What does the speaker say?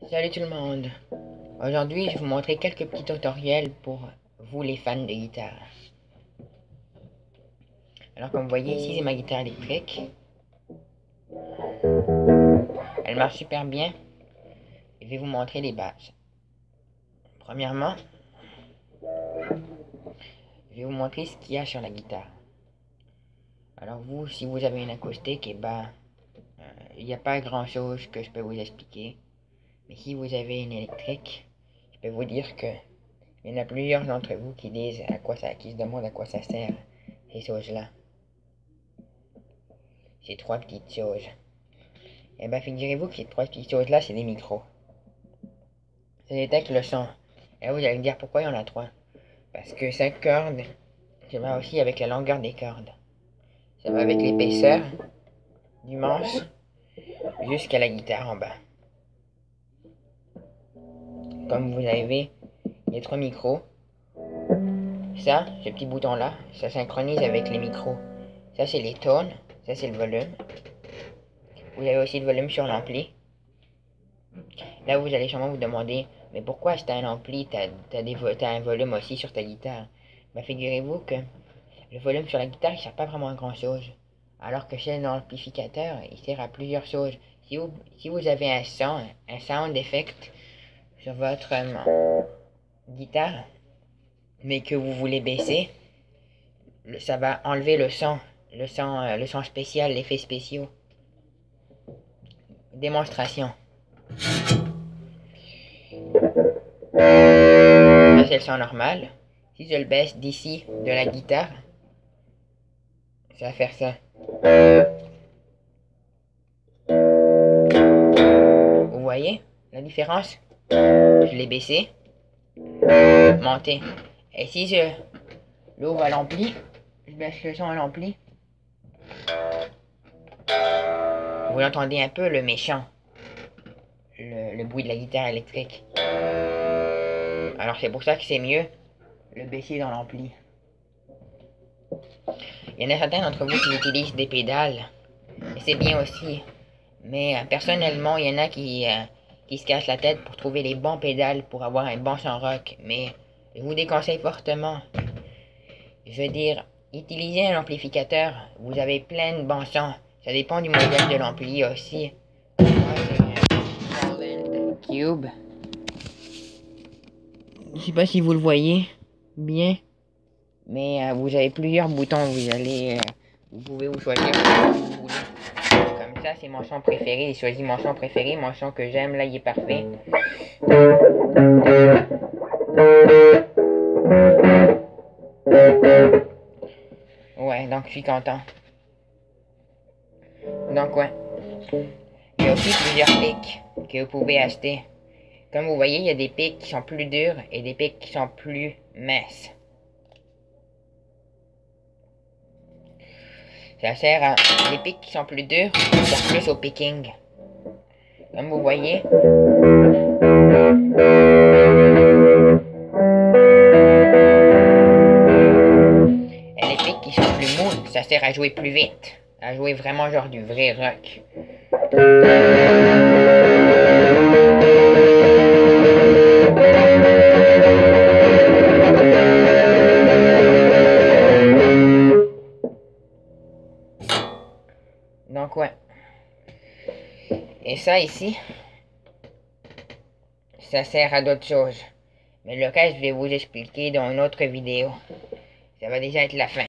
Salut tout le monde. Aujourd'hui, je vais vous montrer quelques petits tutoriels pour vous les fans de guitare. Alors comme vous voyez ici, c'est ma guitare électrique. Elle marche super bien. Je vais vous montrer les bases. Premièrement, je vais vous montrer ce qu'il y a sur la guitare. Alors vous, si vous avez une acoustique, il n'y a pas grand chose que je peux vous expliquer. Mais si vous avez une électrique, je peux vous dire que il y en a plusieurs d'entre vous qui disent qui se demandent à quoi ça sert, ces choses-là. Ces trois petites choses. Eh bien, figurez-vous que ces trois petites choses-là, c'est des micros. Ça détecte le son. Et là, vous allez me dire pourquoi il y en a trois. Parce que chaque corde, ça va aussi avec la longueur des cordes. Ça va avec l'épaisseur du manche jusqu'à la guitare en bas. Comme vous avez les trois micros. Ça, ce petit bouton-là, ça synchronise avec les micros. Ça, c'est les tones. Ça, c'est le volume. Vous avez aussi le volume sur l'ampli. Là, vous allez sûrement vous demander, mais pourquoi si t'as un ampli, t'as un volume aussi sur ta guitare? Ben, figurez-vous que le volume sur la guitare, il sert pas vraiment à grand chose. Alors que chez l'amplificateur, il sert à plusieurs choses. Si vous avez un sound effect sur votre guitare, mais que vous voulez baisser, ça va enlever le son spécial, l'effet spéciaux. Démonstration. Là, c'est le son normal. Si je le baisse d'ici de la guitare, ça va faire ça. Vous voyez la différence? Je l'ai baissé, monté. Et si je l'ouvre à l'ampli, je baisse le son à l'ampli, vous entendez un peu le méchant, le bruit de la guitare électrique. Alors c'est pour ça que c'est mieux le baisser dans l'ampli. Il y en a certains d'entre vous qui utilisent des pédales, et c'est bien aussi. Mais personnellement, il y en a qui se cassent la tête pour trouver les bons pédales pour avoir un bon son rock. Mais je vous déconseille fortement. Je veux dire, utilisez un amplificateur. Vous avez plein de bons sons. Ça dépend du modèle de l'ampli aussi. Moi, c'est un Roland Cube. Je sais pas si vous le voyez bien. Mais vous avez plusieurs boutons. Vous pouvez vous choisir ce que vous voulez. Comme ça, c'est mon son préféré. J'ai choisi mon son préféré. Mon son que j'aime, là, il est parfait. Ouais, donc je suis content. Donc ouais. Il y a aussi plusieurs pics que vous pouvez acheter. Comme vous voyez, il y a des pics qui sont plus durs et des pics qui sont plus minces. Ça sert à... Les pics qui sont plus durs, ça sert plus au picking. Comme vous voyez. Et les pics qui sont plus mous, ça sert à jouer plus vite. À jouer vraiment genre du vrai rock. Donc ouais. Et ça ici, ça sert à d'autres choses. Mais le reste, je vais vous expliquer dans une autre vidéo. Ça va déjà être la fin.